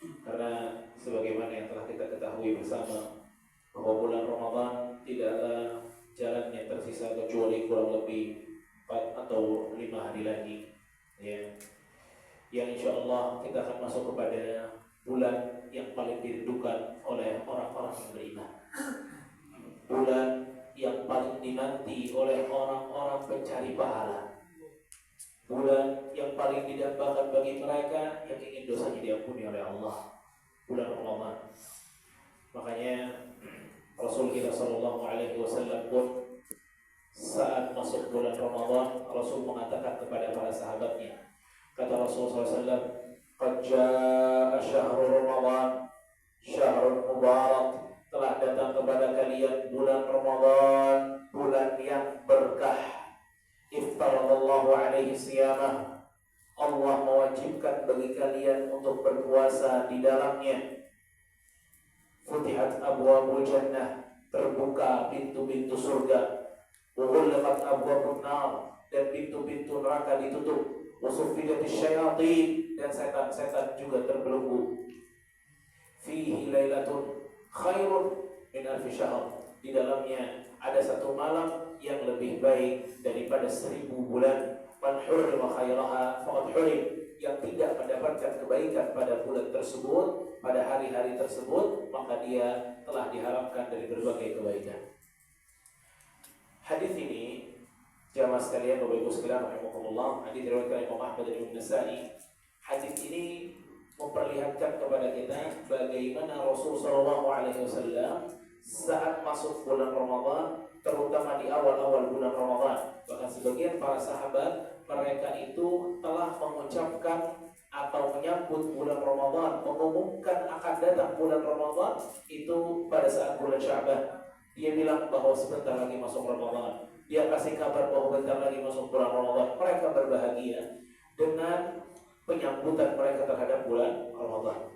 Karena sebagaimana yang telah kita ketahui bersama bahwa bulan Ramadan tidak ada jalannya tersisa kecuali kurang lebih 4 atau 5 hari lagi, ya. Yang insya Allah kita akan masuk kepada bulan yang paling dirindukan oleh orang-orang yang beriman, bulan yang paling dinanti oleh orang-orang pencari pahala, bulan yang paling didambakan bagi mereka yang ingin dosanya diampuni oleh Allah, bulan Ramadan. Makanya Rasul kita Shallallahu Alaihi Wasallam pun saat masuk bulan Ramadan, Rasul mengatakan kepada para sahabatnya, kata Rasul SAW, "Qad jaa syahrul Ramadan, syahrul mubarak." Telah datang kepada kalian bulan Ramadan, bulan yang berkah. Iftaradallahu alaihi siyamah. Allah mewajibkan bagi kalian untuk berpuasa di dalamnya. Futihat abwabul jannah, terbuka pintu-pintu surga. Wa ghulqat abwabun nar, dan pintu-pintu neraka ditutup. Wa suffidatis syayatin, dan setan-setan juga terbelenggu. Fihi lailatun khairun min alfi syahr. Di dalamnya ada satu malam yang lebih baik daripada 1000 bulan. Man hurrima khairaha faqad hurim. Yang tidak mendapatkan kebaikan pada bulan tersebut, pada hari-hari tersebut, maka dia telah diharamkan dari berbagai kebaikan. Hadis ini, jamaah sekalian, Bapak Ibu sekalian rahimakumullah, hadis diriwayatkan Imam Ahmad dan Ibnu Nasa'i. Hadis ini memperlihatkan kepada kita bagaimana Rasul Shallallahu Alaihi Wasallam saat masuk bulan Ramadan, terutama di awal-awal bulan Ramadan, bahkan sebagian para sahabat mereka itu telah mengucapkan atau menyambut bulan Ramadan, mengumumkan akan datang bulan Ramadan itu pada saat bulan Sya'ban. Dia bilang bahwa sebentar lagi masuk Ramadan. Dia kasih kabar bahwa sebentar lagi masuk bulan Ramadan. Mereka berbahagia dengan penyambutan mereka terhadap bulan Ramadan.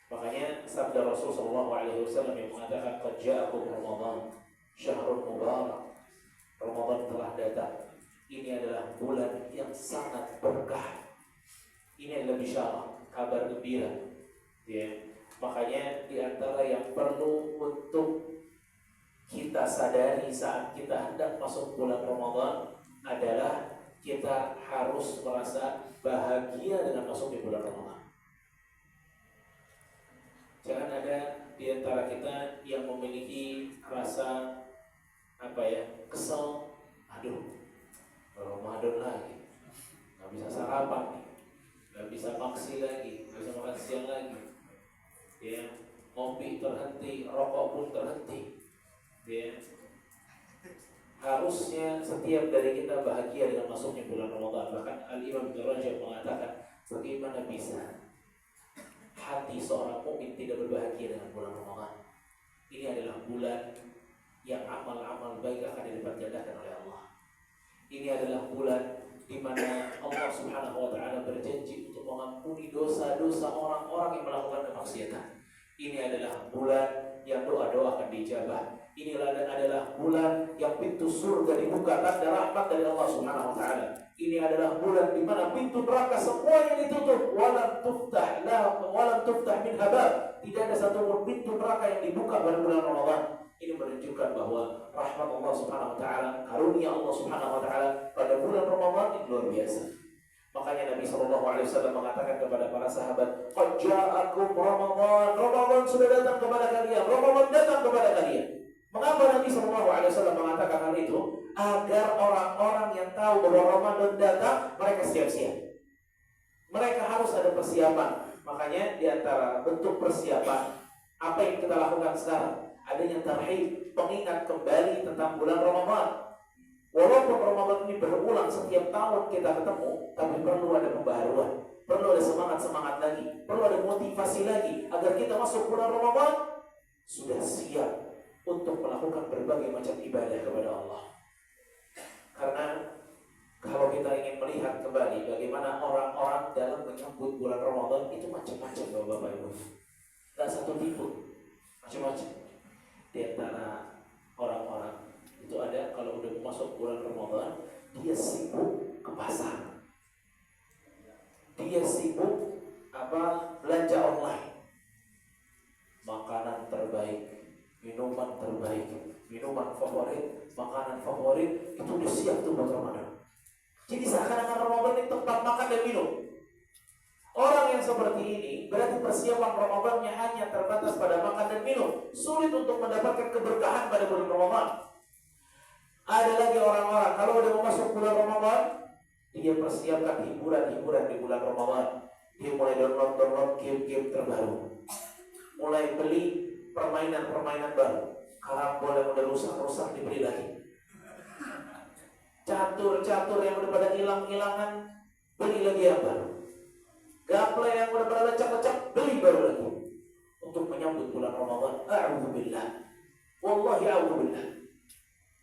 Makanya sabda Rasul sallallahu alaihi wasallam yang mengatakan, "Qad ja'akum Ramadan, syahrul mubarak." Ramadan telah datang. Ini adalah bulan yang sangat berkah. Ini adalah bisyarah, kabar gembira. Ya. Makanya di antara yang perlu untuk kita sadari saat kita hendak masuk bulan Ramadan adalah kita harus merasa bahagia dengan masuknya bulan Ramadan. Jangan ada di antara kita yang memiliki rasa kesel, aduh, Ramadan lagi, nggak bisa sarapan nih, nggak bisa maksi lagi, nggak bisa makan siang lagi, ya, ngopi terhenti, rokok pun terhenti, ya. Harusnya setiap dari kita bahagia dengan masuknya bulan Ramadan. Bahkan Al-Imam Ibnu Rajab mengatakan, bagaimana bisa hati seorang mukmin tidak berbahagia dengan bulan Ramadan? Ini adalah bulan yang amal-amal baik akan dilipat gandakan oleh Allah. Ini adalah bulan di mana Allah Subhanahu wa taala berjanji untuk mengampuni dosa-dosa orang-orang yang melakukan kemaksiatan. Ini adalah bulan yang doa-doa akan dijabah. Ini adalah bulan yang pintu surga dibuka, tanda rahmat dari Allah Subhanahu wa taala. Ini adalah bulan di mana pintu neraka semuanya ditutup, walam tuftah min habab. Tidak ada satu pintu neraka yang dibuka pada bulan Ramadan. Ini menunjukkan bahwa rahmat Allah Subhanahu wa taala, karunia Allah Subhanahu wa taala pada bulan Ramadan itu luar biasa. Makanya Nabi sallallahu alaihi wasallam mengatakan kepada para sahabat, "Qad ja'akum Ramadan." Ramadan sudah datang kepada kalian. Ramadan datang kepada kalian. Mengapa Nabi sallallahu alaihi wasallam mengatakan hal itu? Agar orang-orang yang tahu bahwa Ramadan datang, mereka siap-siap. Mereka harus ada persiapan. Makanya di antara bentuk persiapan apa yang kita lakukan sekarang, adanya tarhib, pengingat kembali tentang bulan Ramadan. Walaupun Ramadan ini berulang setiap tahun kita ketemu, tapi perlu ada pembaharuan, perlu ada semangat lagi, perlu ada motivasi lagi agar kita masuk bulan Ramadan sudah siap untuk melakukan berbagai macam ibadah kepada Allah. Karena kalau kita ingin melihat kembali bagaimana orang-orang dalam menyambut bulan Ramadan itu macam-macam, Bapak Ibu. Tidak satu tipe, macam-macam. Di antara orang-orang itu ada kalau udah masuk bulan Ramadan, dia sibuk ke pasar. Dia sibuk belanja online, makanan terbaik, minuman terbaik, minuman favorit, makanan favorit, itu udah siap tuh buat Ramadan. Jadi seakan-akan Ramadan ini tempat makan dan minum. Orang yang seperti ini berarti persiapan Ramadannya hanya terbatas pada makan dan minum, sulit untuk mendapatkan keberkahan pada bulan Ramadan. Ada lagi orang-orang kalau udah mau masuk bulan Ramadan, dia persiapkan hiburan-hiburan di bulan Ramadan. Dia mulai download game-game terbaru, mulai beli permainan-permainan baru. Karambol yang udah rusak-rusak dibeli lagi. Catur-catur yang udah pada hilang-hilangan, beli lagi yang baru. Gaple yang udah pada lecak-lecak, beli baru lagi. Untuk menyambut bulan Ramadan. A'udzubillah. Wallahi a'udzubillah.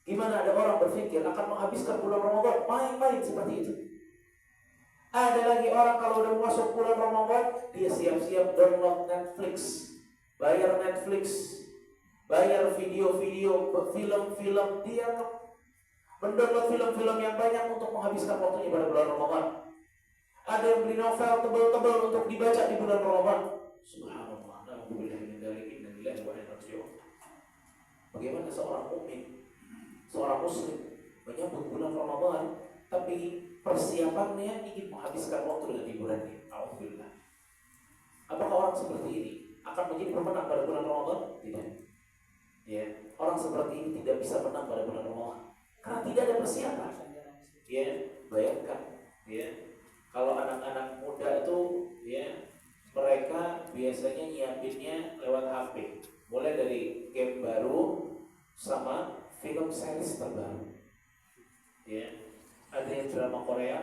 Gimana ada orang berpikir akan menghabiskan bulan Ramadan main-main seperti itu? Ada lagi orang kalau udah masuk bulan Ramadan, dia siap-siap download Netflix, bayar Netflix, bayar video-video, film-film, dia mendownload film-film yang banyak untuk menghabiskan waktunya pada bulan Ramadan. Ada yang beli novel tebal-tebal untuk dibaca di bulan Ramadan. Subhanallah, na'udzubillah min dzalik, inna lillahi wa inna ilaihi raji'un. Bagaimana seorang mukmin, seorang muslim menyambut bulan Ramadan, tapi persiapannya ingin menghabiskan waktu dengan hiburannya. Alhamdulillah. Apakah orang seperti ini akan menjadi pemenang pada bulan Ramadan? Tidak. Ya, orang seperti ini tidak bisa menang pada bulan Ramadan karena tidak ada persiapan. Ya, bayangkan. Ya, kalau anak-anak muda itu, ya, mereka biasanya nyiapinnya lewat HP. Mulai dari game baru sama film series terbaru. Ya. Ada yang drama Korea,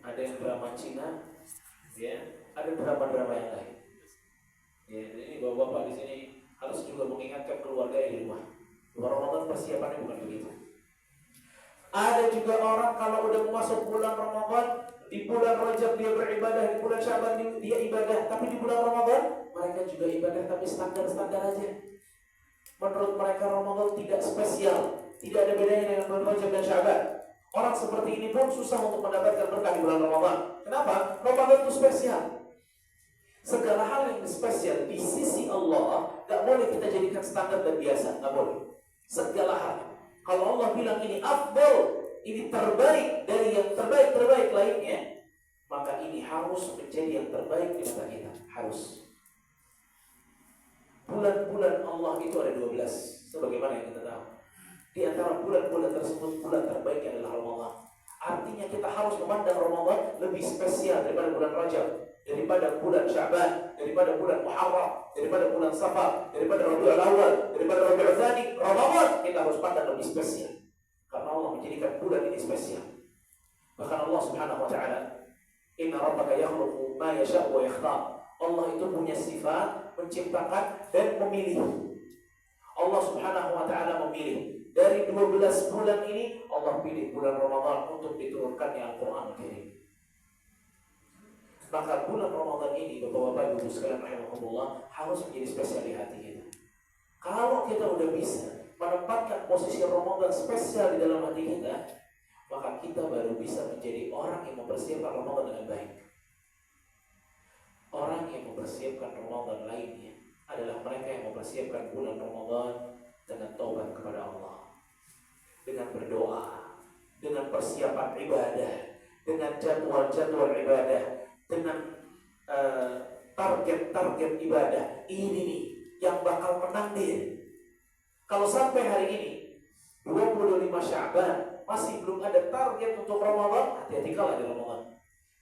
ada yang drama Cina, ya, ada drama-drama yang lain. Ya, ini bapak-bapak di sini harus juga mengingatkan keluarga di rumah. Ramadan persiapannya bukan begitu. Ada juga orang kalau udah masuk bulan Ramadan, di bulan Rajab dia beribadah, di bulan Syaban dia ibadah, tapi di bulan Ramadan mereka juga ibadah tapi standar-standar aja. Menurut mereka Ramadan tidak spesial, tidak ada bedanya dengan bulan Rajab dan Syaban. Orang seperti ini pun susah untuk mendapatkan berkah di bulan Ramadan. Kenapa? Ramadan itu spesial. Segala hal yang spesial di sisi Allah gak boleh kita jadikan standar dan biasa, gak boleh. Segala hal. Kalau Allah bilang ini afdal, ini terbaik dari yang terbaik-terbaik lainnya, maka ini harus menjadi yang terbaik di mata kita. Harus. Bulan-bulan Allah itu ada 12, sebagaimana yang kita tahu. Di antara bulan-bulan tersebut, bulan terbaik adalah Ramadan. Artinya kita harus memandang Ramadan lebih spesial daripada bulan Rajab, daripada bulan Syaban, daripada bulan Muharram, daripada bulan Safar, daripada Rabiul Awal, daripada Rabiul Tsani. Ramadan kita harus pandang lebih spesial karena Allah menjadikan bulan ini spesial. Bahkan Allah Subhanahu wa taala, "Inna rabbaka yakhluqu ma yasha'u wa yakhtar." Allah itu punya sifat menciptakan dan memilih. Allah Subhanahu wa taala memilih. Dari 12 bulan ini Allah pilih bulan Ramadan untuk diturunkannya Al-Quran Al-Karim. Maka bulan Ramadan ini, Bapak-bapak Ibu sekalian rahimahumullah, harus menjadi spesial di hati kita. Kalau kita udah bisa menempatkan posisi Ramadan spesial di dalam hati kita, maka kita baru bisa menjadi orang yang mempersiapkan Ramadan dengan baik. Orang yang mempersiapkan Ramadan lainnya adalah mereka yang mempersiapkan bulan Ramadan dengan taubat kepada Allah, dengan berdoa, dengan persiapan ibadah, dengan jadwal-jadwal ibadah, dengan target-target ibadah. Ini nih yang bakal menang dia. Kalau sampai hari ini 25 Sya'ban masih belum ada target untuk Ramadan, hati-hati kalah di Ramadan.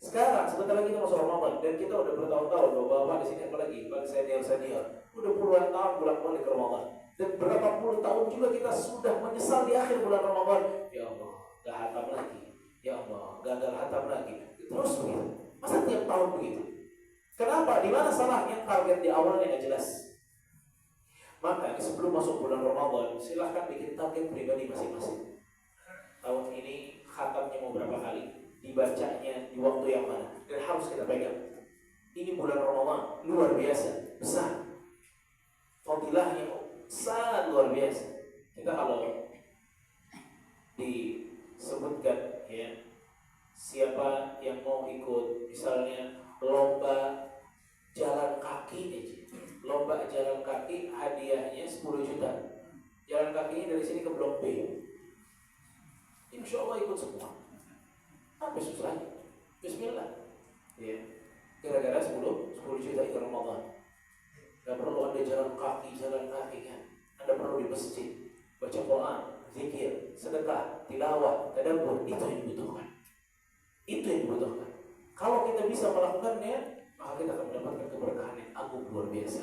Sekarang sebentar lagi kita masuk Ramadan dan kita udah bertahun-tahun, bapak-bapak di sini apalagi bagi senior-senior, udah puluhan tahun bolak-balik ke Ramadan. Dan berapa puluh tahun juga kita sudah menyesal di akhir bulan Ramadan. Ya Allah, gak hatam lagi. Ya Allah, gagal hatam lagi. Terus begitu. Masa tiap tahun begitu? Kenapa? Di mana salahnya? Target di awalnya gak jelas. Maka sebelum masuk bulan Ramadan, silahkan bikin target pribadi masing-masing. Tahun ini khatamnya mau berapa kali? Dibacanya di waktu yang mana? Dan harus kita pegang. Ini bulan Ramadan luar biasa, besar. Fadilahnya sangat luar biasa. Kita kalau disebutkan, ya, siapa yang mau ikut misalnya lomba budgetnya 10 juta. Jalan kakinya dari sini ke Blok B. Insya Allah ikut semua. Apa susahnya? Bismillah. Ya. Gara-gara 10 juta itu Ramadan. Gak perlu Anda jalan kaki kan. Anda perlu di masjid, baca Quran, zikir, sedekah, tilawah, tadabbur. Itu yang dibutuhkan. Itu yang dibutuhkan. Kalau kita bisa melakukannya, maka kita akan mendapatkan keberkahan yang agung luar biasa.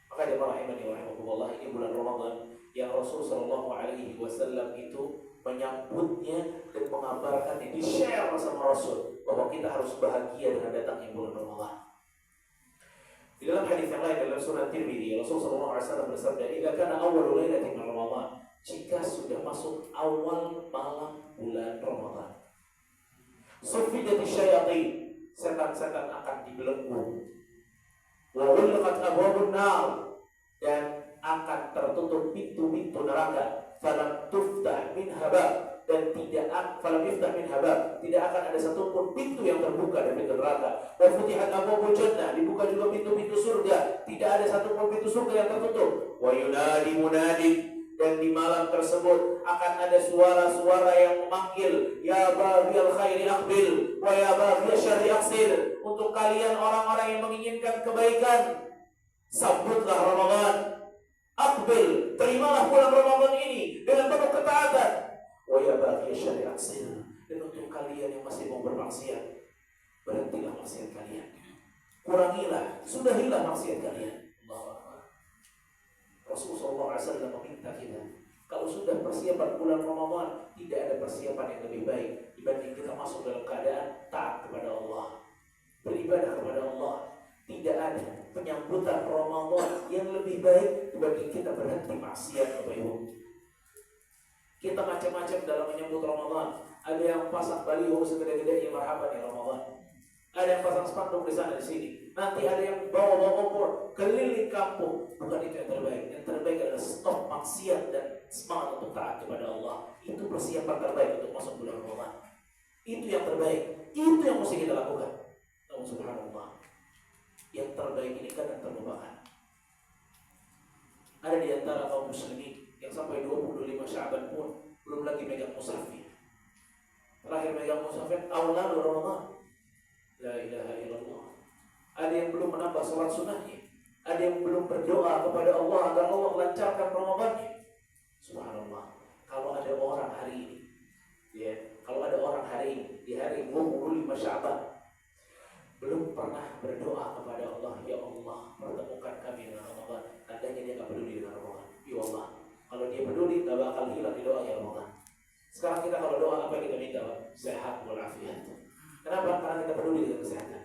Maka jemaah rahimani wa rahimakumullah, ini bulan Ramadan yang Rasul sallallahu alaihi wasallam itu menyambutnya dan mengabarkannya, di-share sama Rasul bahwa kita harus bahagia dengan datangnya bulan Ramadan. Di dalam hadis yang lain dalam Sunan Tirmidzi, Rasul sallallahu alaihi wasallam bersabda, "Idza kana awwalul lailatin min Ramadan," jika sudah masuk awal malam bulan Ramadan, "sufidati syayatin," setan-setan akan dibelenggu. "Wa ghulqat abwabun nar," dan akan tertutup pintu-pintu neraka. "Falam tuftah minha bab," dan falam yuftah minha bab, tidak akan ada satupun pintu yang terbuka dari pintu neraka. "Wa futihat abwabul jannah," dibuka juga pintu-pintu surga, tidak ada satupun pintu surga yang tertutup. "Wa yunadi munadi," dan di malam tersebut akan ada suara-suara yang memanggil, "Ya baghiyal khairi aqbil wa ya baghiyasy syarri aqsir," untuk kalian orang-orang yang menginginkan kebaikan, sambutlah Ramadan. Aqbil, terimalah bulan Ramadan ini dengan penuh ketaatan. Wa ya baghiyasy syarri aqsir, dan untuk kalian yang masih mau bermaksiat, berhentilah maksiat kalian. Kurangilah, sudahilah maksiat kalian. Rasulullah SAW meminta kita, kalau sudah persiapan bulan Ramadan, tidak ada persiapan yang lebih baik dibanding kita masuk dalam keadaan taat kepada Allah, beribadah kepada Allah. Tidak ada penyambutan Ramadan yang lebih baik dibanding kita berhenti maksiat, Bapak Ibu. Kita macam-macam dalam menyambut Ramadan. Ada yang pasang baliho segede-gedenya, marhaban ya Ramadan. Ada yang pasang spanduk di sana di sini. Nanti ada yang bawa obor keliling kampung. Bukan itu yang terbaik. Yang terbaik adalah stop maksiat dan semangat untuk taat kepada Allah. Itu persiapan terbaik untuk masuk bulan Ramadan. Itu yang terbaik. Itu yang mesti kita lakukan. Namun subhanallah, yang terbaik ini kadang terlupakan. Ada di antara kaum muslimin yang sampai 25 Sya'ban pun belum lagi megang mushafnya. Terakhir megang mushafnya awal lalu Ramadan. La ilaha illallah. Ada yang belum menambah sholat sunnahnya. Ada yang belum berdoa kepada Allah agar Allah lancarkan Ramadannya. Subhanallah. Kalau ada orang hari ini, kalau ada orang hari ini di hari 25 Sya'ban belum pernah berdoa kepada Allah, ya Allah, pertemukan kami dengan Ramadan, tandanya dia tak peduli dengan Ramadan. Ya Allah, kalau dia peduli, tak bakal hilang di doa ya Ramadan. Sekarang kita kalau doa, apa yang kita minta? Sehat walafiat. Kenapa? Karena kita peduli dengan kesehatan.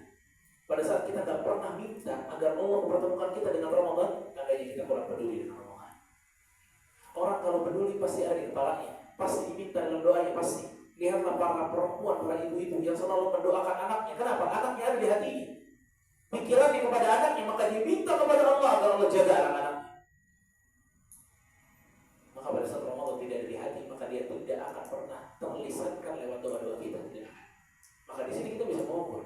Pada saat kita tak pernah minta agar Allah mempertemukan kita dengan Ramadan, tandanya kita kurang peduli dengan Ramadan. Orang kalau peduli pasti ada di kepalanya, pasti diminta dalam doanya, pasti. Lihatlah para perempuan, para ibu-ibu yang selalu mendoakan anaknya. Kenapa? Anaknya ada di hatinya. Pikirannya kepada anaknya, maka diminta kepada Allah agar Allah jaga anak-anaknya. Maka pada saat Ramadan tidak ada di hati, maka dia tidak akan pernah terlisankan lewat doa-doa kita. Maka di sini kita bisa mengukur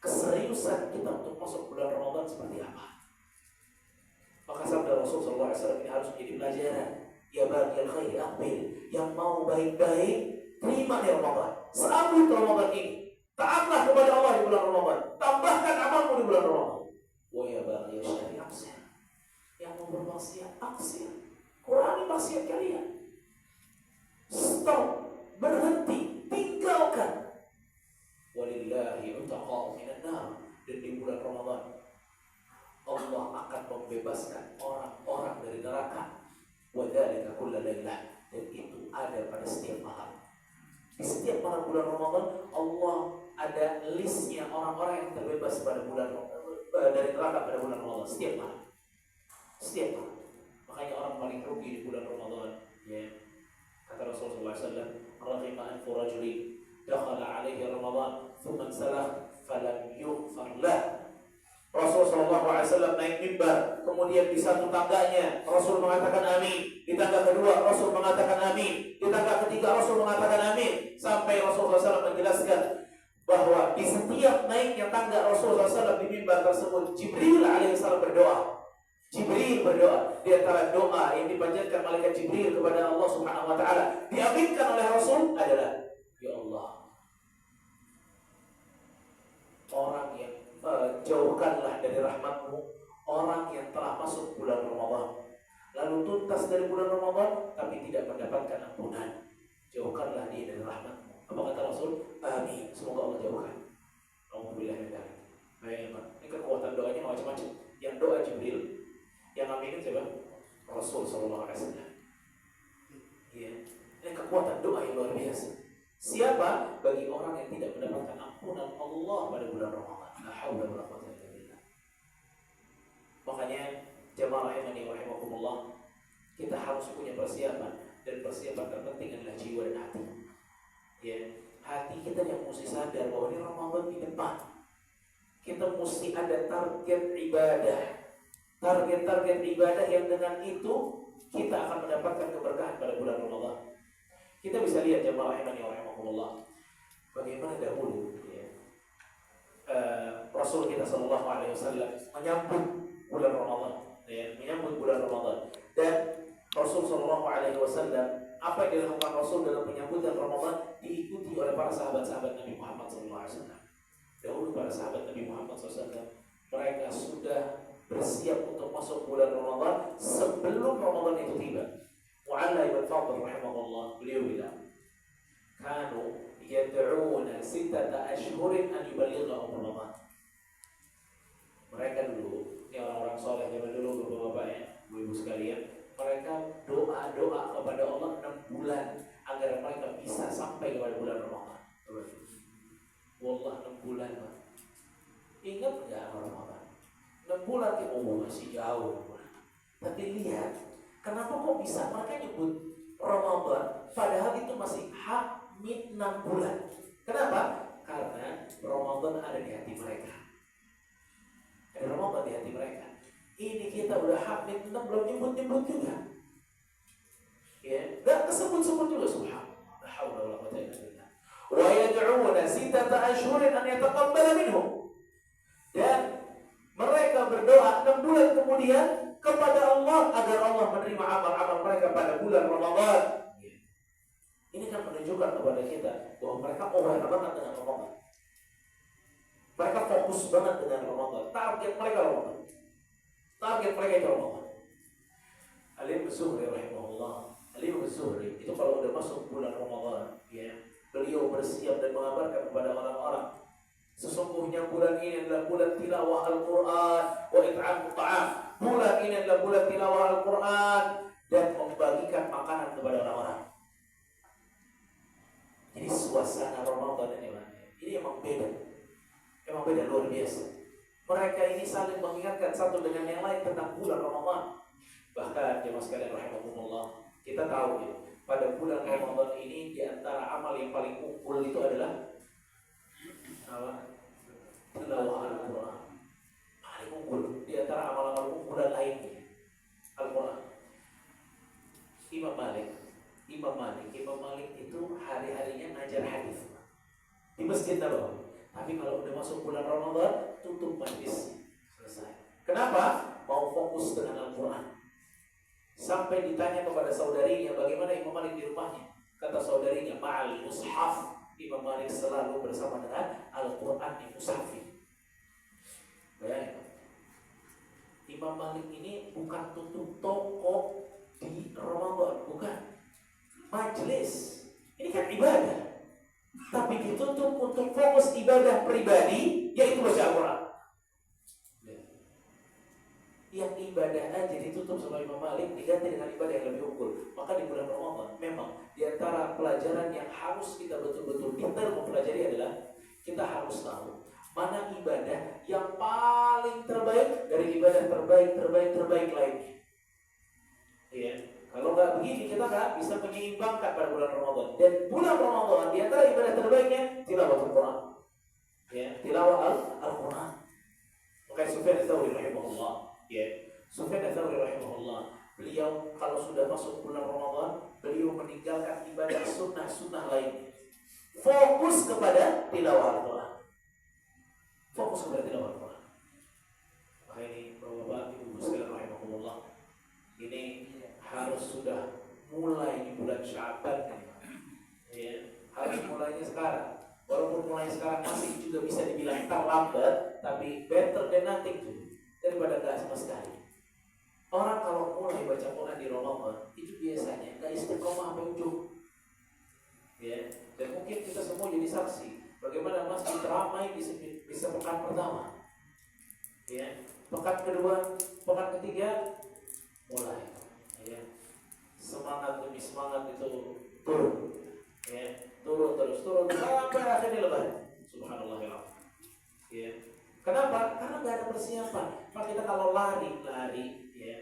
keseriusan kita untuk masuk bulan Ramadan seperti apa. Maka sabda Rasulullah SAW ini harus menjadi pelajaran. Ya baghiyal khairi aqbil, yang mau baik-baik, terima di Ramadan. Sambut Ramadan ini. Taatlah kepada Allah di bulan Ramadan. Tambahkan amalmu di bulan Ramadan. Wa ya baghiyasy syarri aqsir, yang mau bermaksiat aqsir, kurangi maksiat kalian. Stop, berhenti, tinggalkan. Walillahi utaqa'u minan nar, dan di bulan Ramadan Allah akan membebaskan orang-orang dari neraka. Wa dzalika kulla lailah, dan itu ada pada setiap malam. Di setiap malam bulan Ramadan Allah ada listnya orang-orang yang terbebas pada bulan dari neraka pada bulan Ramadan setiap malam. Setiap malam. Makanya orang paling rugi di bulan Ramadan, ya. Kata Rasulullah SAW, "Raghima anfu rajulin dakhala alaihi Ramadan thumma salah falam yughfar lah." Rasulullah SAW naik mimbar, kemudian di satu tangganya Rasul mengatakan amin, di tangga kedua Rasul mengatakan amin, di tangga ketiga Rasul mengatakan amin, sampai Rasulullah SAW menjelaskan bahwa di setiap naiknya tangga Rasulullah SAW di mimbar tersebut, Jibril alaihissalam berdoa. Jibril berdoa. Di antara doa yang dipanjatkan malaikat Jibril kepada Allah Subhanahu wa taala, diaminkan oleh Rasul adalah, ya Allah, orang yang jauhkanlah dari rahmat-Mu orang yang telah masuk bulan Ramadan, lalu tuntas dari bulan Ramadan tapi tidak mendapatkan ampunan. Jauhkanlah dia dari rahmat-Mu. Apa kata Rasul? Amin. Semoga Allah jauhkan. Alhamdulillah. Bayangkan, ini kekuatan doanya macam-macam. Yang doa Jibril, yang aminin siapa? Rasul sallallahu alaihi wasallam. Ya. Ini kekuatan doa yang luar biasa. Siapa? Bagi orang yang tidak mendapatkan ampunan Allah pada bulan Ramadan. La haula wala quwwata illa billah. Makanya jemaah rahimani wa rahimakumullah, kita harus punya persiapan, dan persiapan terpenting adalah jiwa dan hati. Ya, hati kita yang mesti sadar bahwa ini Ramadan di depan. Kita mesti ada target ibadah. Target-target ibadah yang dengan itu kita akan mendapatkan keberkahan pada bulan Ramadan. Kita bisa lihat jemaah rahimani wa rahimakumullah, bagaimana dahulu ya, Rasul kita sallallahu alaihi wasallam menyambut bulan Ramadan, ya, menyambut bulan Ramadan. Dan Rasul sallallahu alaihi wasallam, apa yang dilakukan Rasul dalam menyambutan Ramadan diikuti oleh para sahabat-sahabat Nabi Muhammad sallallahu alaihi wasallam. Dahulu para sahabat Nabi Muhammad SAW, mereka sudah bersiap untuk masuk bulan Ramadan sebelum Ramadan itu tiba. Mu'alla ibn Fadl rahimahullah, beliau bilang, kanu yad'una sittata ashhurin an yuballighahum Ramadan. Mereka dulu, ini orang-orang soleh zaman dulu, bapak-bapak ya, ibu-ibu sekalian, mereka doa-doa kepada Allah 6 bulan agar mereka bisa sampai kepada bulan Ramadan. Wallah 6 bulan, Pak. Ingat enggak Ramadan? 6 bulan kita masih jauh. Tapi lihat, kenapa kok bisa mereka nyebut Ramadan padahal itu masih H-6 bulan. Kenapa? Karena Ramadan ada di hati mereka. Ada Ramadan di hati mereka. Ini kita udah H-6 belum nyebut-nyebut juga. Ya, enggak kesebut-sebut juga, subhanallah. La haula wala quwwata illa billah. Wa yad'una sittata ashhurin an yataqabbala minhum. Dan mereka berdoa 6 bulan kemudian kepada Allah agar Allah menerima amal-amal mereka pada bulan Ramadan. Ini kan menunjukkan kepada kita bahwa mereka aware banget dengan Ramadan. Mereka fokus banget dengan Ramadan. Target mereka Ramadan. Target mereka itu Ramadan. Al-Imam Az-Zuhri rahimahullah. Al-Imam Az-Zuhri itu kalau udah masuk bulan Ramadan, ya, beliau bersiap dan mengabarkan kepada orang-orang, sesungguhnya bulan ini adalah bulan tilawah Al-Quran wa it'amut ta'am. Bulan ini adalah bulan tilawah Al-Quran dan membagikan makanan kepada orang-orang. Jadi suasana Ramadan ini emang beda. Emang beda luar biasa. Mereka ini saling mengingatkan satu dengan yang lain tentang bulan Ramadan. Bahkan jemaah sekalian rahimakumullah, kita tahu ya, pada bulan Ramadan ini di antara amal yang paling unggul itu adalah tilawah Al-Quran. Paling unggul di antara amal-amal unggulan lainnya Al-Quran. Imam Malik itu hari-harinya ngajar hadis di Masjid Nabawi. Tapi kalau udah masuk bulan Ramadan, tutup majlis, selesai. Kenapa? Mau fokus dengan Al-Quran. Sampai ditanya kepada saudarinya, bagaimana Imam Malik di rumahnya? Kata saudarinya, ma'al mushaf. Imam Malik selalu bersama dengan Al-Quran di mushafi. Bayangkan, Imam Malik ini bukan tutup toko di Ramadan, bukan. Majlis, ini kan ibadah, tapi ditutup untuk fokus ibadah pribadi, yaitu baca Al-Quran. Yang ibadah aja ditutup sama Imam Malik, diganti dengan ibadah yang lebih unggul. Maka di bulan Ramadan, memang di antara pelajaran yang harus kita betul-betul detail mempelajari adalah kita harus tahu mana ibadah yang paling terbaik dari ibadah terbaik lainnya. Ya. Kalau nggak begini, kita nggak bisa menyeimbangkan pada bulan Ramadan. Dan bulan Ramadan di antara ibadah terbaiknya tilawah Al-Quran. Ya, tilawah Al-Quran. Makanya Sufyan Ats-Tsauri rahimahullah, ya, Sufyan Ats-Tsauri rahimahullah, beliau kalau sudah masuk bulan Ramadan, beliau meninggalkan ibadah sunnah-sunnah lainnya. Fokus kepada tilawah Al-Quran. Fokus kepada tilawah Al-Quran. Makanya ini Bapak-bapak, Ibu sekalian rahimahullah, dibilang terlambat, tapi better than nothing tuh, daripada nggak sama sekali. Orang kalau mulai baca Quran di Ramadan itu biasanya nggak istiqomah sampai ujung, ya. Dan mungkin kita semua jadi saksi bagaimana masjid ramai bisa pekan pertama, ya. Pekan kedua, pekan ketiga mulai, ya. Semangat demi semangat itu turun, ya. Turun sampai akhirnya lebaran. Subhanallah, ya. Kenapa? Karena nggak ada persiapan. Maka kita kalau lari, ya,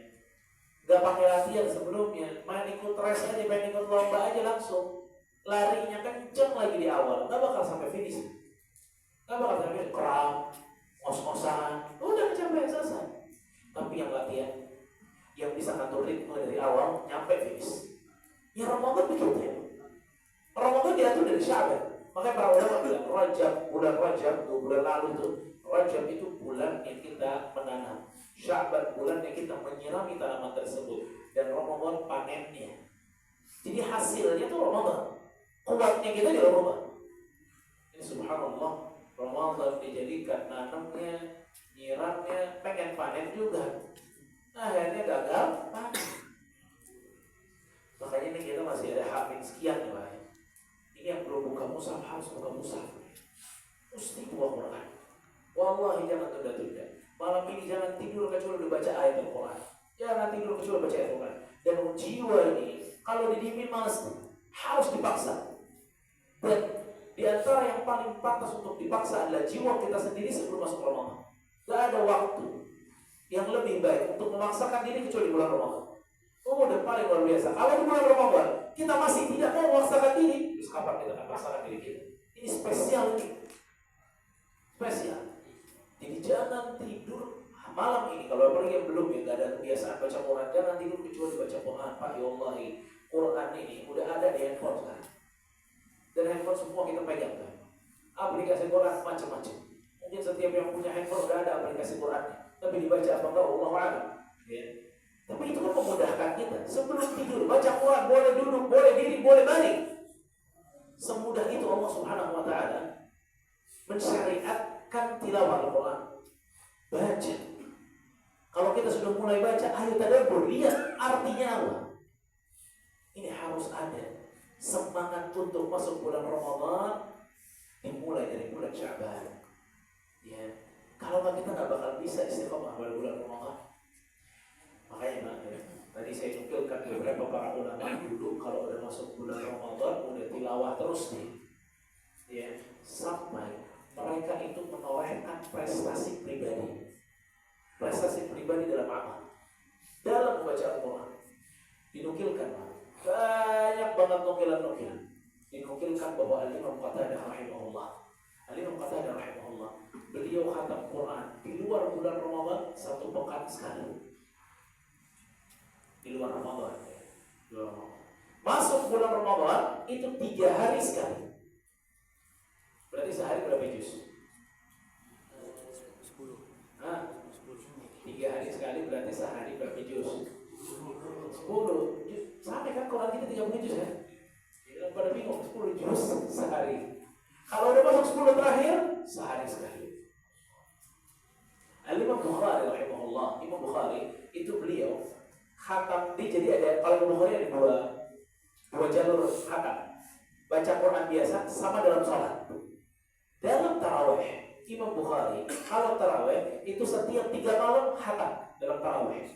nggak pakai latihan sebelumnya, main ikut race aja, main ikut lomba aja langsung, larinya kenceng lagi di awal, nggak bakal sampai finish, nggak bakal sampai finish, kram, ngos-ngosan, udah kecapean selesai. Tapi yang latihan, yang bisa ngatur ritme dari awal nyampe finish, ya Ramadan begitu ya. Ramadan diatur dari Sya'ban. Makanya para ulama bilang bulan Rajab, 2 bulan lalu itu, Rajab itu bulan yang kita menanam, Sya'ban bulan yang kita menyirami tanaman tersebut, dan Ramadan panennya. Jadi hasilnya itu Ramadan, kuatnya kita di Ramadan. Ini subhanallah, Ramadan dijadikan nanamnya, nyiramnya, pengen panen juga, akhirnya gagal panen. Makanya ini kita masih ada hamil sekian ya Pak. Ini yang belum buka mushaf harus buka mushaf, mesti buka Quran. Wallahi jangan tunda-tunda. Malam ini jangan tidur kecuali baca ayat Al-Quran. Jangan tidur kecuali baca ayat Al-Quran. Dan jiwa ini kalau didiemin malas, harus dipaksa. Dan di antara yang paling pantas untuk dipaksa adalah jiwa kita sendiri sebelum masuk Ramadan. Gak ada waktu yang lebih baik untuk memaksakan diri kecuali bulan Ramadan. Oh, udah paling luar biasa. Kalau di bulan Ramadan kita masih tidak mau memaksakan diri, terus kapan kita akan memaksakan diri kita? Ini spesial ini. Spesial. Jadi jangan tidur malam ini. Kalau apalagi yang belum ya, gak ada kebiasaan baca Quran, jangan tidur kecuali baca Quran. Pak ya Allah, Quran ini udah ada di handphone sekarang. Dan handphone semua kita pegang kan. Aplikasi Quran macam-macam. Mungkin setiap yang punya handphone udah ada aplikasi Quran. Tapi dibaca apa enggak, Allah a'lam. Ya. Tapi itu kan memudahkan kita. Sebelum tidur baca Quran, boleh duduk, boleh diri, boleh balik. Semudah itu Allah Subhanahu wa taala mensyariatkan tilawah Al-Quran. Baca. Kalau kita sudah mulai baca, ayo tadabbur, lihat artinya apa. Ini harus ada semangat untuk masuk bulan Ramadan, dimulai dari bulan Sya'ban. Ya, kalau kita nggak bakal bisa istiqomah pada bulan Ramadan. Makanya tadi saya nukilkan beberapa para ulama dulu kalau udah masuk bulan Ramadan udah tilawah terus nih, ya, sampai mereka itu menorehkan prestasi pribadi dalam amal, dalam membaca Al-Quran. Dinukilkan banyak banget nukilan dinukilkan bahwa Al-Imam Qatadah rahimahullah beliau khatam Quran di luar bulan Ramadan 1 pekan sekali. Di luar Ramadan. Masuk bulan Ramadan itu 3 hari sekali. Berarti sehari berapa juz? 3 hari sekali berarti sehari berapa juz? 10 juz. Sampai kan Quran kita 30 juz ya? Yang pada bingung 10 juz sehari. Kalau udah masuk 10 terakhir, sehari sekali. Al-Imam Bukhari rahimahullah, Imam Bukhari itu beliau khatam, jadi ada, kalau Bukhari ada dua jalur khatam. Baca Quran biasa sama dalam sholat. Dalam tarawih, Imam Bukhari kalau tarawih itu setiap 3 malam khatam dalam tarawih.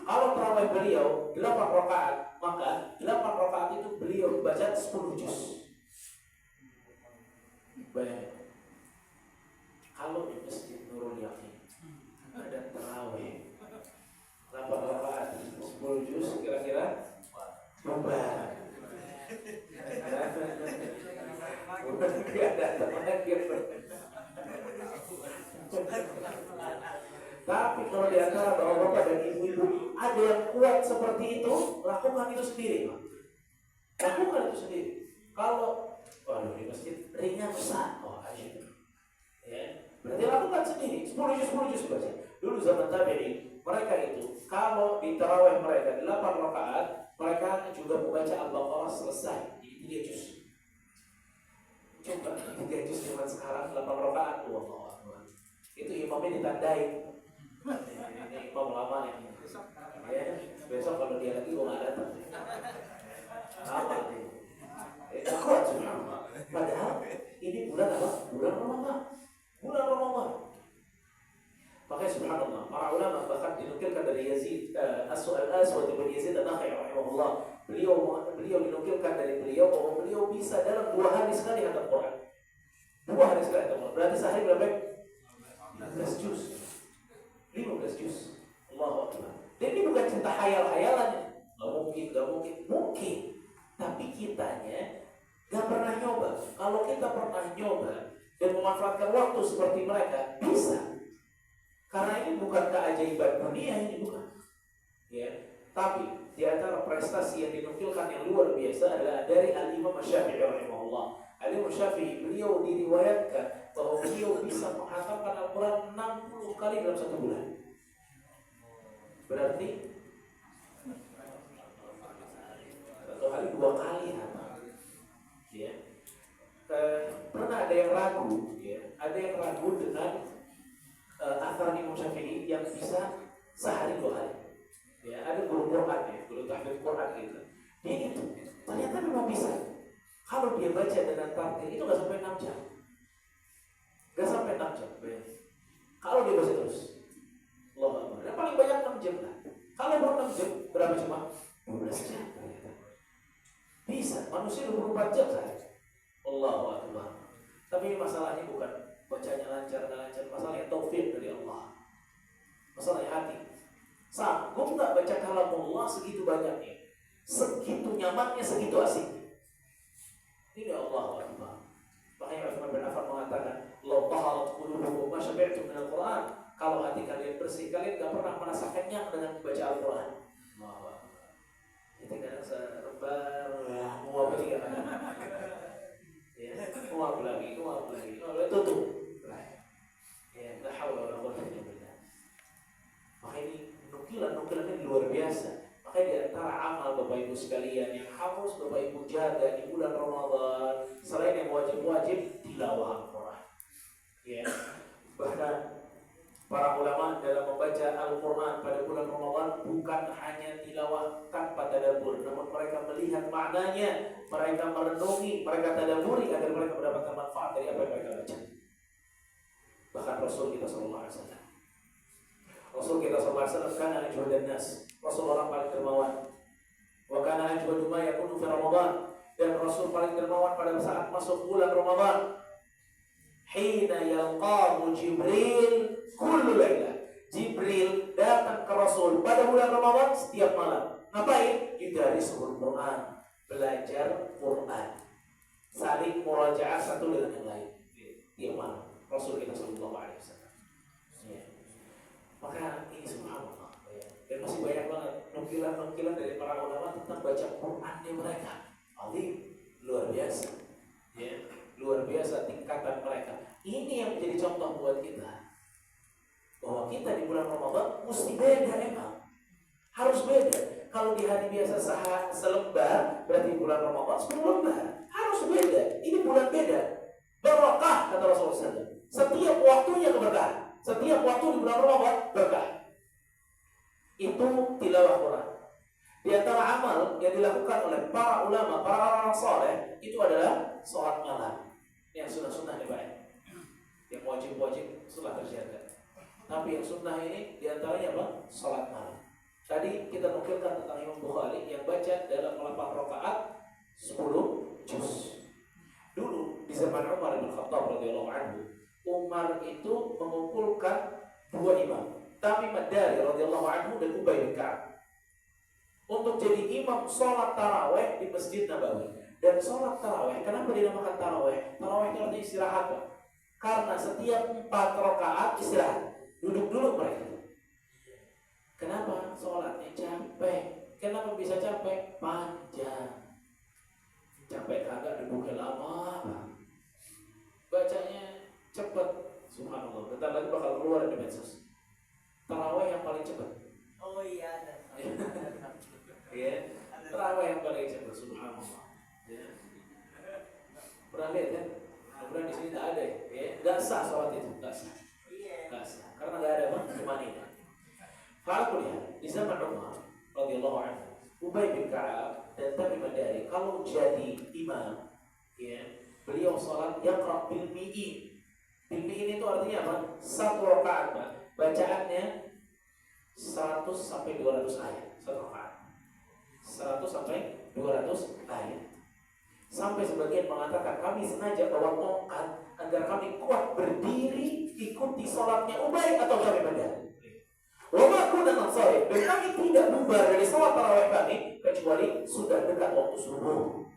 Kalau tarawih beliau 8 rakaat, maka 8 rakaat itu beliau baca 10 juz. Bayangin, kalau di Masjid Nurul Yaqin ada tarawih 8 rakaat 10 juz, kira-kira bubar. Tapi kalau di antara bapak-bapak dan ibu-ibu ada yang kuat seperti itu, lakukan itu sendiri. Lakukan itu sendiri. Kalau di masjid ringnya besar, ayo. Ya, berarti lakukan sendiri. 10 juz baca. Dulu zaman tabi'in, mereka itu kalau di tarawih mereka 8 rakaat, mereka juga membaca Al-Baqarah selesai. Jadi 3 juz. Coba 3 juz zaman sekarang 8 rakaat, imamnya ditandai. Ini imam lama ini. Ya, besok kalau dia lagi gua nggak datang. Apa nih? Kuat subhanallah. Padahal ini bulan apa? Bulan Ramadan. Bulan Ramadan. Makanya subhanallah, para ulama bahkan dinukilkan dari Yazid Al-Aswad bin Yazid An-Nakha'i rahimahullah. Beliau dinukilkan dari beliau bahwa beliau bisa dalam 2 hari sekali hatam Quran. 2 hari sekali hatam Quran. Berarti sehari berapa? 15 juz. 15 juz. Allahu Akbar. Dan ini bukan cinta hayal-hayalannya. Gak mungkin. Tapi kitanya gak pernah nyoba. Kalau kita pernah nyoba dan memanfaatkan waktu seperti mereka, bisa. Karena ini bukan keajaiban dunia, ini bukan. Ya, tapi di antara prestasi yang dinukilkan yang luar biasa adalah dari Al-Imam Syafi'i rahimahullah. Al-Imam Syafi'i beliau diriwayatkan bahwa beliau bisa menghatamkan Al-Quran 60 kali dalam 1 bulan. Berarti 1 hari 2 kali hatam. Ya. Pernah ada yang ragu, ya, ada yang ragu dengan asar Imam Syafi'i yang bisa sehari 2 hari. Ya, ada guru Quran ya, guru tahfidz Quran gitu. Dia gitu, ternyata memang bisa. Kalau dia baca dengan tartil itu nggak sampai 6 jam. Nggak sampai 6 jam. Kalau dia baca terus, Allah Akbar. Yang paling banyak 6 jam lah. Kalau mau 6 jam berapa cuma? 12 jam. Bisa, manusia 24 jam saja. Allahu Akbar. Tapi masalahnya bukan bacanya lancar nggak lancar, masalahnya taufik dari Allah, masalahnya hati. Sanggup nggak baca kalam Allah segitu banyaknya, segitu nyamannya, segitu asik. Ini Allah Akbar. Makanya Utsman bin Affan mengatakan, "Law taharat qulubukum ma syabi'tum min al-Qur'an." Kalau hati kalian bersih, kalian nggak pernah merasa kenyang dengan membaca Al-Quran. Allahu Akbar. Itu kadang serebar, muap lagi kan? Ya, muap lagi, tutup. Ya, la haula wala quwwata illa billah. Maka ini nukilan ini luar biasa. Maka di antara amal Bapak Ibu sekalian yang harus Bapak Ibu jaga di bulan Ramadan, selain yang wajib-wajib, tilawah Al-Quran. Ya, bahkan para ulama dalam membaca Al-Quran pada bulan Ramadan bukan hanya tilawah tanpa tadabbur, namun mereka melihat maknanya, mereka merenungi, mereka tadabburi agar mereka mendapatkan manfaat dari apa yang mereka baca. Bahkan Rasul kita sallallahu alaihi wasallam, kana ajwadan nas, Rasul orang paling dermawan. Wa kana ajwadu ma yakunu fi Ramadan, dan Rasul paling dermawan pada saat masuk bulan Ramadan. Hina yalqahu Jibril kullu laila. Jibril datang ke Rasul pada bulan Ramadan setiap malam. Ngapain? Yudarisul Quran, belajar Quran, saling murajaah satu dengan yang lain. Tiap malam Rasul kita sallallahu alaihi wasallam. Ya. Maka ini subhanallah. Ya. Dan masih banyak banget nukilan dari para ulama tentang baca Qurannya mereka. Azim, luar biasa. Ya. Luar biasa tingkatan mereka. Ini yang menjadi contoh buat kita, bahwa kita di bulan Ramadan mesti beda emang. Harus beda. Kalau di hari biasa selembar, berarti bulan Ramadan 10 lembar. Harus beda. Ini bulan beda. Barakah kata Rasulullah SAW. Setiap waktunya keberkahan. Setiap waktu di bulan Ramadan berkah. Itu tilawah Quran. Di antara amal yang dilakukan oleh para ulama, para orang saleh, itu adalah sholat malam. Yang sunnah nih Pak. Yang wajib sholat terjaga. Tapi yang sunnah ini di antaranya apa? Sholat malam. Tadi kita nukilkan tentang Imam Bukhari yang baca dalam 8 rakaat 10 juz. Dulu di zaman Umar bin Khattab radhiyallahu anhu, Umar itu mengumpulkan 2 imam, Tamim ad-Dari radhiyallahu anhu dan Ubay bin Ka'ab, untuk jadi imam sholat taraweh di Masjid Nabawi. Dan sholat taraweh, kenapa dinamakan taraweh? Taraweh itu artinya istirahat, Pak. Karena setiap 4 rakaat istirahat, duduk dulu mereka. Kenapa? Sholatnya capek. Kenapa bisa capek? Panjang. Capek kagak, duduknya lama, bacanya cepat. Subhanallah, bentar lagi bakal keluar di medsos. Taraweh yang paling cepat. Oh iya ada. Ya, taraweh yang paling cepat. Subhanallah. Ya. Pernah lihat kan? Kemudian di sini tidak ada ya, nggak sah sholat itu, nggak sah. Iya. Nggak sah. karena nggak ada apa cuma ini. Kalau lihat di zaman Umar radhiyallahu anhu, Ubay bin Ka'ab dan Tamim ad-Dari kalau jadi imam, ya, beliau sholat yaqra bil mi'in. Bil mi'in itu artinya apa? Satu rakaat, Pak. Bacaannya 100 sampai 200 ayat satu rakaat. 100 sampai 200 ayat. Sampai sebagian mengatakan kami sengaja bawa tongkat agar kami kuat berdiri ikuti sholatnya Ubay atau Tamim ad-Dari. Wama kunna nansarif, dan kami tidak bubar dari sholat tarawih kami kecuali sudah dekat waktu subuh.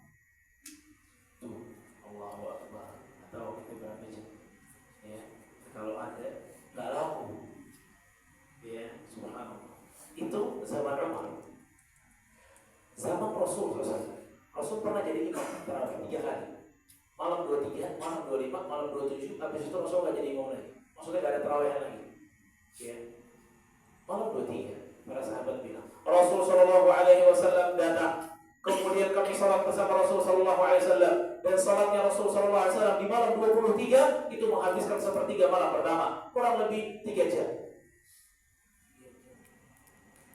Tuh, Allahu Akbar. Tahu itu berapa jam? Ya, kalau ada nggak laku. Ya, subhanallah. Itu zaman Umar. Zaman Rasul SAW. Rasul pernah jadi imam tarawih 3 kali. Malam 23, malam 25, malam 27. Habis itu Rasul nggak jadi imam lagi. Maksudnya nggak ada tarawih lagi. Ya. Malam 23, para sahabat bilang, Rasul Shallallahu Alaihi Wasallam datang. Kemudian kami salat bersama Rasul Shallallahu Alaihi Wasallam, dan salatnya Rasul Shallallahu Alaihi Wasallam di malam 23 itu menghabiskan sepertiga malam pertama, kurang lebih 3 jam.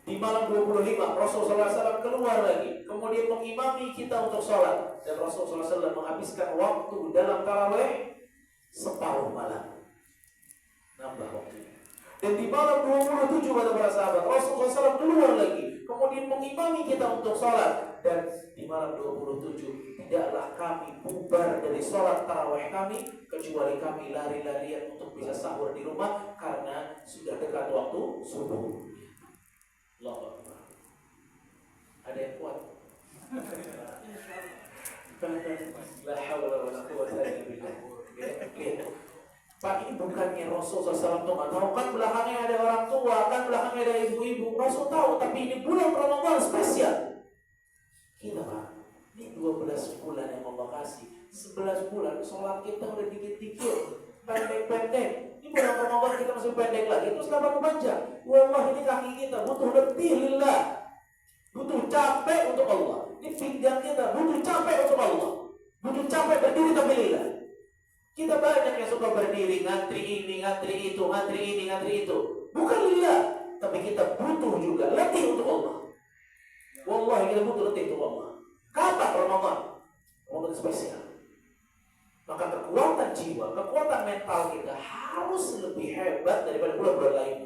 Di malam 25 Rasul Shallallahu Alaihi Wasallam keluar lagi, kemudian mengimami kita untuk salat, dan Rasul Shallallahu Alaihi Wasallam menghabiskan waktu dalam tarawih separuh malam, nambah waktu. Dan di malam 27 kata para sahabat, Rasulullah SAW keluar lagi, kemudian mengimami kita untuk sholat. Dan di malam 27 tidaklah kami bubar dari sholat tarawih kami kecuali kami lari-larian untuk bisa sahur di rumah karena sudah dekat waktu subuh. Allahu Akbar. Ada yang kuat? La haula wala quwwata illa billah. Pak, ini bukannya Rasul SAW nggak tahu, kan belakangnya ada orang tua, kan belakangnya ada ibu-ibu. Rasul tahu, tapi ini bulan Ramadan spesial. Kita Pak, ini 12 bulan yang Allah kasih. 11 bulan, sholat kita udah dikit-dikit, pendek-pendek. Ini bulan Ramadan kita masih pendek lagi, terus kapan membaca? Wallah, ini kaki kita butuh letih lillah, butuh capek untuk Allah. Ini pinggang kita butuh capek untuk Allah, butuh capek berdiri tapi lillah. Kita banyak yang suka berdiri, ngantri ini, ngantri itu, ngantri ini, ngantri itu. Bukan lillah, tapi kita butuh juga letih untuk Allah. Wallahi kita butuh letih untuk Allah. Kata Ramadan, Ramadan spesial. Maka kekuatan jiwa, kekuatan mental kita harus lebih hebat daripada bulan-bulan lain.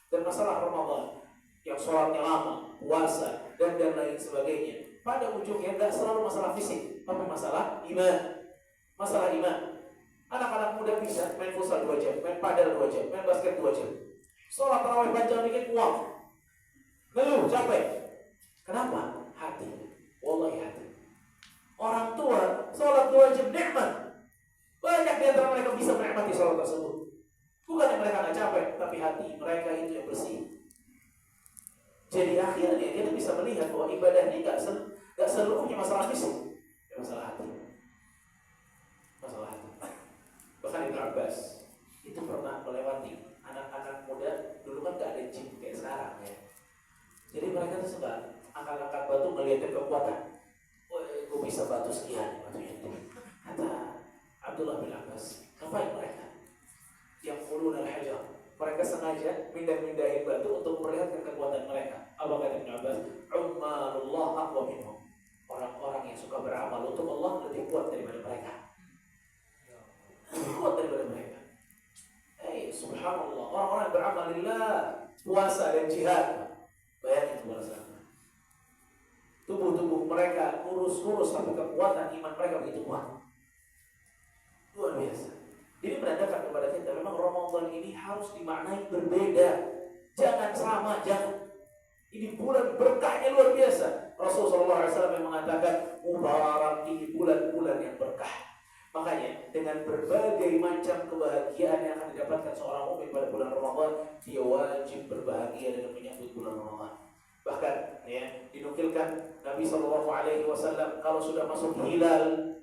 Dan masalah Ramadan, yang sholatnya lama, puasa, dan lain sebagainya, pada ujungnya nggak selalu masalah fisik, tapi masalah iman. Masalah iman. Anak-anak muda bisa main futsal 2 jam, main padel 2 jam, main basket 2 jam. Sholat tarawih panjang dikit uang. Ngeluh, capek. Kenapa? Hati. Wallahi hati. Orang tua sholat 2 jam nikmat. Banyak di antara mereka bisa menikmati sholat tersebut. Bukan yang mereka nggak capek, tapi hati mereka itu yang bersih. Jadi akhirnya kita bisa melihat bahwa ibadah ini nggak seluruhnya masalah fisik, masalah hati. Masalah hati. Bahkan Ibnu Abbas itu pernah melewati anak-anak muda, dulu kan gak ada gym kayak sekarang ya. Jadi mereka tuh suka angkat-angkat batu ngeliatin kekuatan. Gue bisa batu sekian batunya. Kata Abdullah bin Abbas, ngapain mereka? Yang quluna al-hajar. Mereka sengaja mindah-mindahin batu untuk memperlihatkan kekuatan mereka. Apa kata Ibnu Abbas? Ummalullah aqwa minhum. Orang-orang yang suka beramal untuk Allah lebih kuat daripada mereka. Kuat daripada mereka. Subhanallah, orang-orang yang beramal lillah, puasa dan jihad. Bayangin puasa. Tubuh-tubuh mereka kurus-kurus, tapi kekuatan iman mereka begitu kuat. Luar biasa. Jadi menandakan kepada kita memang Ramadan ini harus dimaknai berbeda. Jangan sama, jangan. Ini bulan berkahnya luar biasa. Rasulullah SAW yang mengatakan mubarak ini bulan-bulan yang berkah. Makanya dengan berbagai macam kebahagiaan yang akan didapatkan seorang mukmin pada bulan Ramadan, dia wajib berbahagia dengan menyambut bulan Ramadan. Bahkan ya, dinukilkan Nabi SAW kalau sudah masuk hilal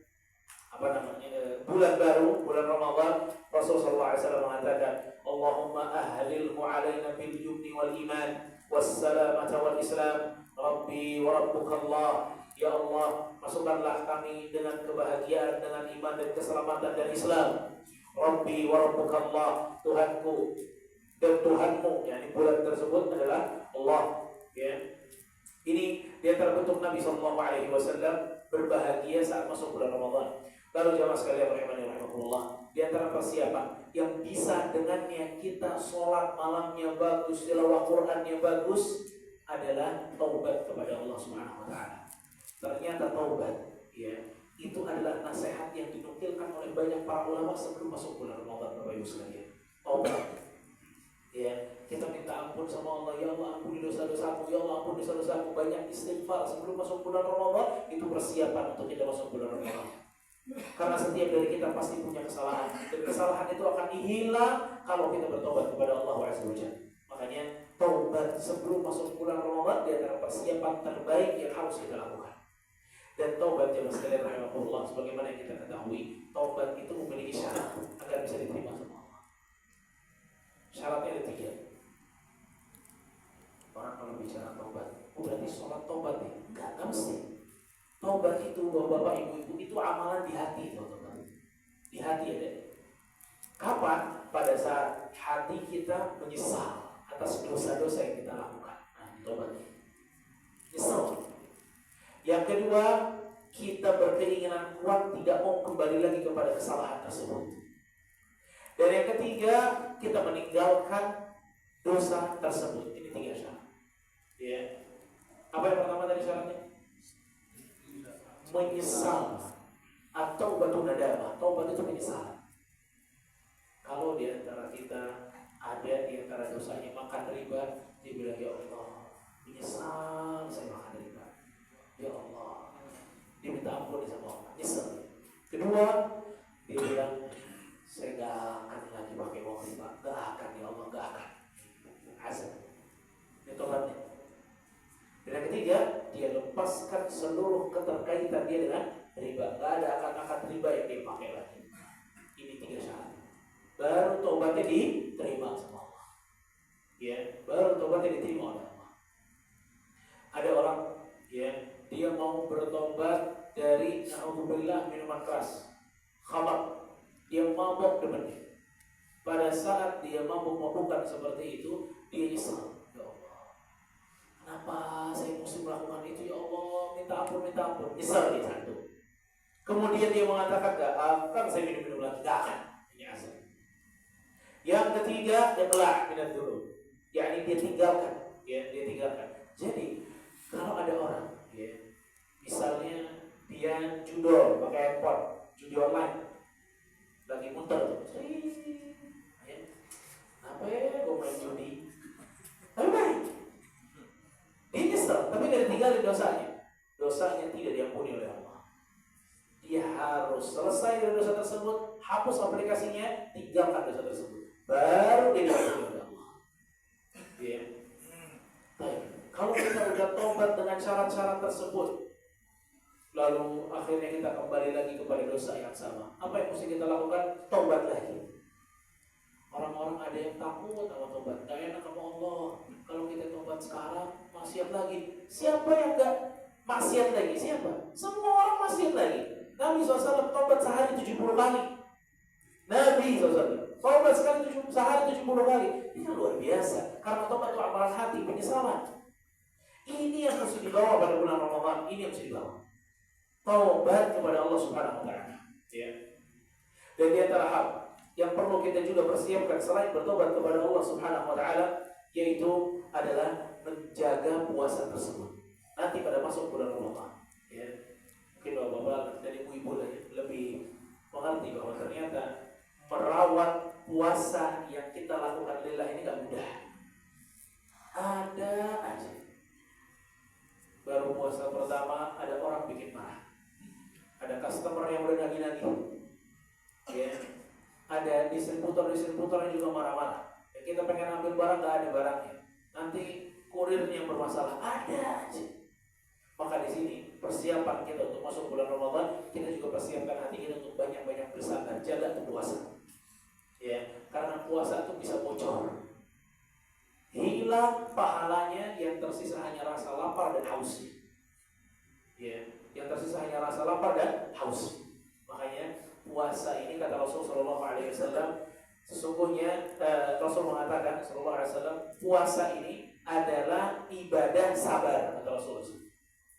bulan baru, bulan Ramadan, Rasulullah SAW mengatakan, Allahumma ahlilhu alaina bil yumni wal iman wassalamata wal islam, Rabbi wa rabbukallah. Ya Allah, masukkanlah kami dengan kebahagiaan, dengan iman dan keselamatan dan Islam. Rabbi wa rabbukallah, Tuhanku dan Tuhanmu, yakni bulan tersebut adalah Allah. Ya. Ini di antara bentuk Nabi SAW berbahagia saat masuk bulan Ramadan. Lalu jamaah sekalian rahimani rahimakumullah, di antara persiapan yang bisa dengannya kita sholat malamnya bagus, tilawah Qur'annya bagus adalah taubat kepada Allah Subhanahu wa taala. Ternyata taubat, ya, itu adalah nasihat yang dinukilkan oleh banyak para ulama sebelum masuk bulan Ramadan, Bapak Ibu sekalian. Taubat. Ya, kita minta ampun sama Allah, ya Allah ampuni dosa-dosaku, ya Allah ampuni dosa-dosaku, banyak istighfar sebelum masuk bulan Ramadan, itu persiapan untuk kita masuk bulan Ramadan. Karena setiap dari kita pasti punya kesalahan, dan kesalahan itu akan hilang kalau kita bertobat kepada Allah Azza wa Jalla. Makanya taubat sebelum masuk bulan Ramadan di antara persiapan terbaik yang harus kita lakukan. Dan taubat jemaah sekalian rahimahullah, sebagaimana yang kita ketahui, taubat itu memiliki syarat agar bisa diterima sama Allah. Syaratnya ada 3. Orang kalau bicara taubat, berarti sholat taubat nih? Enggak mesti. Taubat itu, bapak-bapak, ibu-ibu, itu amalan di hati, teman-teman. Di hati ada. Kapan? Pada saat hati kita menyesal atas dosa-dosa yang kita lakukan. Nah, taubat. Nyesal. Yang kedua, kita berkeinginan kuat tidak mau kembali lagi kepada kesalahan tersebut. Dan yang ketiga, kita meninggalkan dosa tersebut. Ini 3 syarat. Ya. Apa yang pertama tadi syaratnya? Menyesal atau batu nadamah. Taubat itu menyesal. Kalau di antara kita ada di antara dosanya makan riba, dia bilang, ya Allah, menyesal saya makan riba. Ya Allah, dia minta ampun sama Allah, nyesal. Kedua, dia bilang, saya gak akan lagi pakai uang riba, gak akan, ya Allah, gak akan. Azab. Ini taubatnya. Dan yang ketiga, dia lepaskan seluruh keterkaitan dia dengan riba. Gak ada akad-akad riba yang dia pakai lagi. Ini 3 syarat. Baru taubatnya diterima sama Allah. Ya, baru taubatnya diterima oleh Allah. Ada orang, ya, dia mau bertobat dari na'udzubillah minuman keras, khamar. Dia mabuk depannya. Pada saat dia mabuk-mabukan seperti itu, dia nyesal. Ya Allah, kenapa saya mesti melakukan itu? Ya Allah, minta ampun, minta ampun. Nyesal dia satu. Kemudian dia mengatakan, gak akan saya minum lagi, gak akan. Ini asal. Yang ketiga, iqlah' minadz dzunub. yakni dia tinggalkan, ya, dia tinggalkan. Jadi kalau ada orang, ya, misalnya dia judol pakai handphone, judi online, lagi muter tuh, ya, apa ya, gue main judi, tapi baik, dia nyesel, tapi gak ditinggalin dosanya, dosanya tidak diampuni oleh Allah. Dia harus selesai dari dosa tersebut, hapus aplikasinya, tinggalkan dosa tersebut, baru dia diampuni oleh Allah. Ya. Baik. Kalau kita sudah tobat dengan syarat-syarat tersebut, lalu akhirnya kita kembali lagi kepada dosa yang sama, apa yang mesti kita lakukan? Tobat lagi. Orang-orang ada yang takut sama tobat, gak enak sama Allah. Kalau kita tobat sekarang, maksiat lagi. Siapa yang gak maksiat lagi? Siapa? Semua orang maksiat lagi. Nabi SAW tobat sehari 70 kali. Nabi SAW tobat sehari 70 kali. Ini luar biasa. Karena tobat itu amalan hati, penyesalan. Ini yang harus dibawa pada bulan Ramadan. Ini yang harus dibawa. Taubat kepada Allah Subhanahu wa Ta'ala. Ya. Dan di antara hal yang perlu kita juga persiapkan selain bertobat kepada Allah Subhanahu wa Ta'ala, yaitu adalah menjaga puasa tersebut. Nanti pada masuk bulan Ramadan, ya, mungkin bapak-bapak dan ibu-ibu lebih mengerti bahwa ternyata merawat puasa yang kita lakukan lillah ini gak mudah. Ada aja. Baru puasa pertama ada orang bikin marah, ada customer yang udah nagih-nagih, ya, ada distributor yang juga marah-marah. Ya, kita pengen ambil barang gak ada barangnya, nanti kurirnya yang bermasalah, ada aja. Maka di sini persiapan kita untuk masuk bulan Ramadan, kita juga persiapkan hati kita untuk banyak-banyak bersabar, jaga tuh puasa. Ya, karena puasa itu bisa bocor, hilang pahalanya, yang tersisa hanya rasa lapar dan haus. Ya, yang tersisa hanya rasa lapar dan haus. Makanya puasa ini kata Rasulullah SAW Sesungguhnya Rasul mengatakan sallallahu alaihi wasallam, puasa ini adalah ibadah sabar, kata Rasul.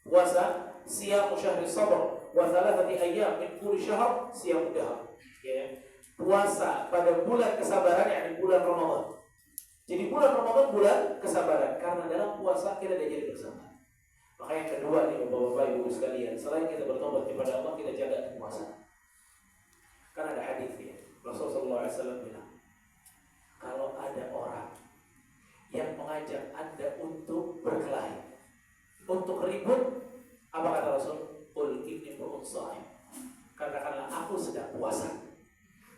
Puasa siyamu syahri sabr wa thalathati ayyam min kulli syahr siyamu dahr. Ya. Puasa pada bulan kesabaran, yakni bulan Ramadan. Jadi bulan Ramadan bulan kesabaran, karena dalam puasa kita diajari bersabar. Maka yang kedua nih Bapak-bapak Ibu sekalian, selain kita bertobat kepada Allah, kita jaga puasa. Karena ada hadis ya, Rasulullah SAW bilang, kalau ada orang yang mengajak Anda untuk berkelahi, untuk ribut, apa kata Rasul? Qul inni sha'im. Katakanlah aku sedang puasa.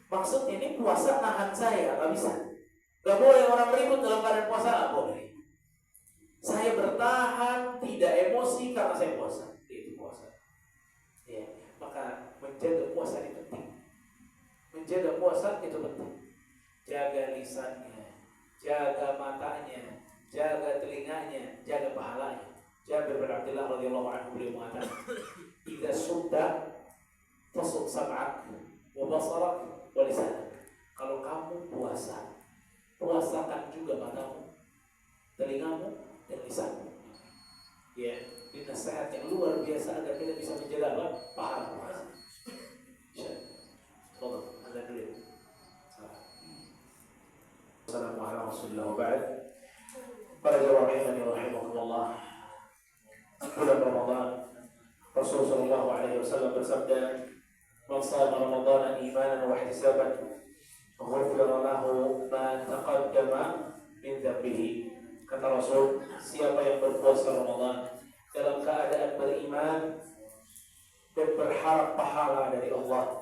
Maksudnya ini puasa nahan saya, nggak bisa. Gak boleh orang ribut dalam keadaan puasa, nggak boleh. Saya bertahan, tidak emosi karena saya puasa. Itu puasa. Ya, maka menjaga puasa itu penting. Menjaga puasa itu penting. Jaga lisannya, jaga matanya, jaga telinganya, jaga pahalanya. Jabir bin Abdullah radhiyallahu anhu beliau mengatakan, "Idza sudda fasud sam'ak wa basarak wa lisanak." Kalau kamu puasa, puasakan juga matamu, telingamu, dan lisanmu. Ya, ini nasihat yang luar biasa agar kita bisa menjaga apa? Pahala puasa. Tolong, anda dulu. Assalamualaikum warahmatullahi wabarakatuh. Para jamaah rahimani wa rahimakumullah. Bulan Ramadan, Rasulullah sallallahu alaihi wasallam bersabda, "Man shama Ramadan imanan wa ihtisaban, ghufira lahu ma taqaddama min dhanbihi." Kata Rasul, siapa yang berpuasa Ramadan dalam keadaan beriman dan berharap pahala dari Allah,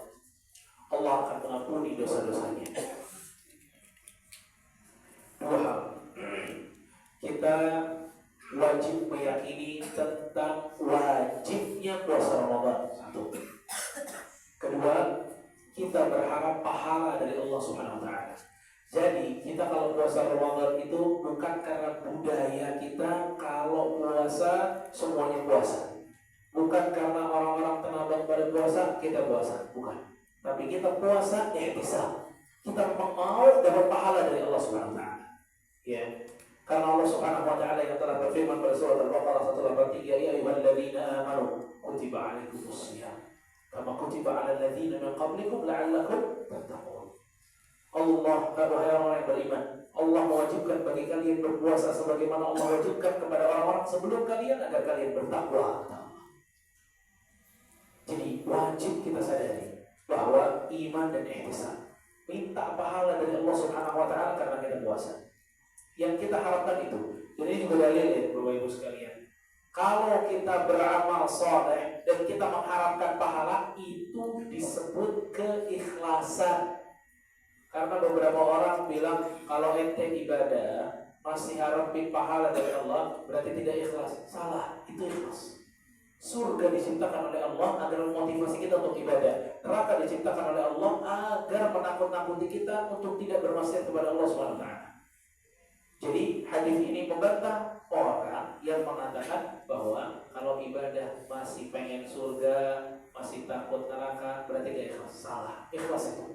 Allah akan mengampuni dosa-dosanya. Dua hal. Kita wajib meyakini tentang wajibnya puasa Ramadan. Satu. Kedua, kita berharap pahala dari Allah Subhanahu wa taala. Jadi kita kalau puasa Ramadan itu bukan karena budaya kita kalau puasa semuanya puasa. Bukan karena orang-orang tenabang pada puasa kita puasa, bukan. Tapi kita puasa ihtisab. Kita mau dapat pahala dari Allah Subhanahu wa taala. Ya. Karena Allah Subhanahu wa taala yang telah berfirman pada surat Al-Baqarah 183, "Ya ayyuhalladzina amanu kutiba 'alaikumus-shiyam kama kutiba 'alal ladzina min qablikum la'allakum tattaqun." Allah, wahai orang yang beriman, Allah mewajibkan bagi kalian berpuasa sebagaimana Allah wajibkan kepada orang-orang sebelum kalian agar kalian bertakwa. Jadi wajib kita sadari bahwa iman dan ihtisan, minta pahala dari Allah Subhanahu wa taala karena kita puasa. Yang kita harapkan itu. Jadi ini juga dalil ya Bapak Ibu sekalian. Kalau kita beramal saleh dan kita mengharapkan pahala, itu disebut keikhlasan. Karena beberapa orang bilang kalau ente ibadah masih harapin pahala dari Allah, berarti tidak ikhlas. Salah, itu ikhlas. Surga diciptakan oleh Allah agar memotivasi kita untuk ibadah. Neraka diciptakan oleh Allah agar menakut-nakuti kita untuk tidak bermaksiat kepada Allah SWT. Jadi hadis ini membantah orang yang mengatakan bahwa kalau ibadah masih pengen surga, masih takut neraka, berarti tidak ikhlas. Salah, ikhlas itu.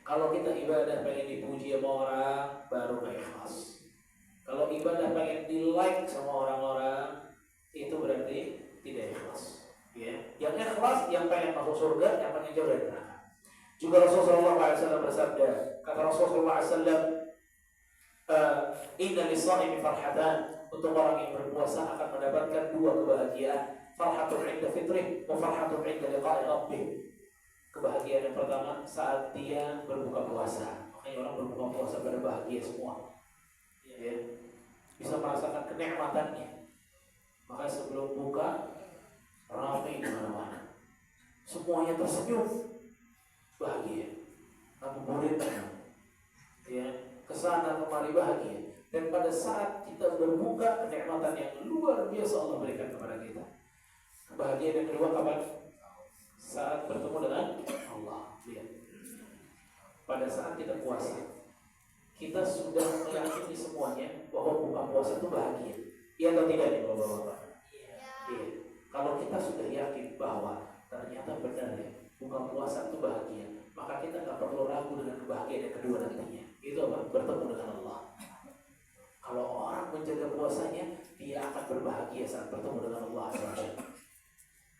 Kalau kita ibadah pengen dipuji sama orang, baru gak ikhlas. Kalau ibadah pengen di-like sama orang-orang, itu berarti tidak ikhlas. Ya. Yang ikhlas, yang pengen masuk surga, yang pengen jauh dari neraka. Juga Rasulullah SAW bersabda, kata Rasulullah SAW, "Inna lis-sha'imi farhatan." Untuk orang yang berpuasa akan mendapatkan dua kebahagiaan, farhatun 'inda fitrih wa farhatun 'inda liqa'i rabbih. Kebahagiaan yang pertama saat dia berbuka puasa. Makanya orang berbuka puasa pada bahagia semua. Ya. Bisa merasakan kenikmatannya. Maka sebelum buka ramai di mana-mana. Semuanya tersenyum. Bahagia. Ngabuburit. Ya, kesana kemari bahagia. Dan pada saat kita berbuka, kenikmatan yang luar biasa Allah berikan kepada kita. Kebahagiaan yang kedua kapan? Saat bertemu dengan Allah. Lihat. Pada saat kita puasa, kita sudah meyakini semuanya bahwa buka puasa itu bahagia. Iya atau tidak nih Bapak-bapak? Iya. Kalau kita sudah yakin bahwa ternyata benar ya, buka puasa itu bahagia, maka kita nggak perlu ragu dengan kebahagiaan yang kedua nantinya. Itu apa? Bertemu dengan Allah. Kalau orang menjaga puasanya, dia akan berbahagia saat bertemu dengan Allah SWT.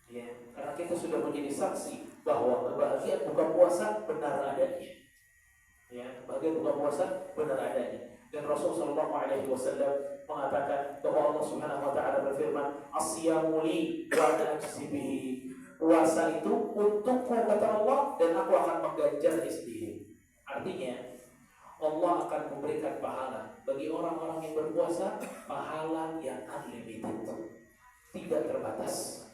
Ya, karena kita sudah menjadi saksi bahwa kebahagiaan buka puasa benar adanya. Ya, kebahagiaan buka puasa benar adanya. Dan Rasulullah SAW mengatakan bahwa Allah Subhanahu Wa Taala berfirman, "As-siyamu li wa ana ajzi bihi." Puasa itu untukku kata Allah dan aku akan mengganjarnya sendiri. Artinya Allah akan memberikan pahala bagi orang-orang yang berpuasa, pahala yang unlimited, tidak terbatas.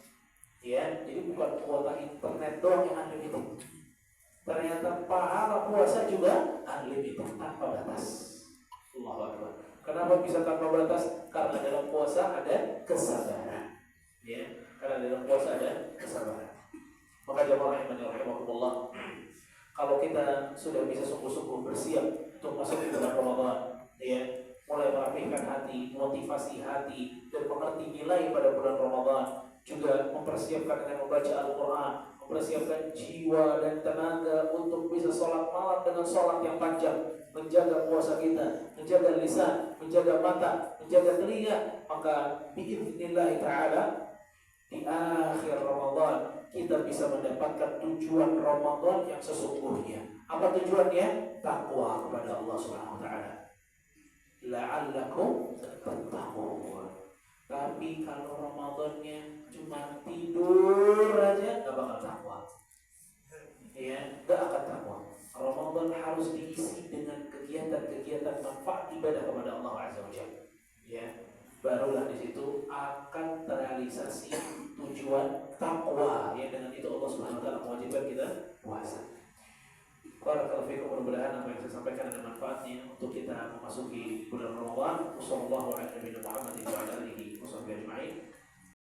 Ya, jadi bukan kuota internet doang yang unlimited. Ternyata pahala puasa juga unlimited, tanpa batas. Allahu Akbar. Kenapa bisa tanpa batas? Karena dalam puasa ada kesabaran. Ya, karena dalam puasa ada kesabaran. Maka jemaah rahimakumullah, kalau kita sudah bisa sungguh-sungguh bersiap untuk masuk ke bulan Ramadan, ya, mulai merapikan hati, motivasi hati, dan mengerti nilai pada bulan Ramadan, juga mempersiapkan dengan membaca Al-Quran, mempersiapkan jiwa dan tenaga untuk bisa sholat malam dengan sholat yang panjang, menjaga puasa kita, menjaga lisan, menjaga mata, menjaga telinga, maka biidznillah ta'ala di akhir Ramadan kita bisa mendapatkan tujuan Ramadan yang sesungguhnya. Apa tujuannya? Takwa kepada Allah Subhanahu wa taala. La'allakum tattaqun. Tapi kalau Ramadannya cuma tidur aja, enggak bakal takwa. Ya, enggak akan takwa. Ramadan harus diisi dengan kegiatan-kegiatan manfaat ibadah kepada Allah Azza wa Jalla. Ya, barulah di situ akan terrealisasi tujuan takwa. Ya, dengan itu Allah Subhanahu wa taala mewajibkan kita puasa. Barakallahu fiikum, mudah-mudahan apa yang saya sampaikan ada manfaatnya untuk kita memasuki bulan Ramadan. Wassallallahu ala nabiyina Muhammadin wa ala alihi washabbihi ajma'in.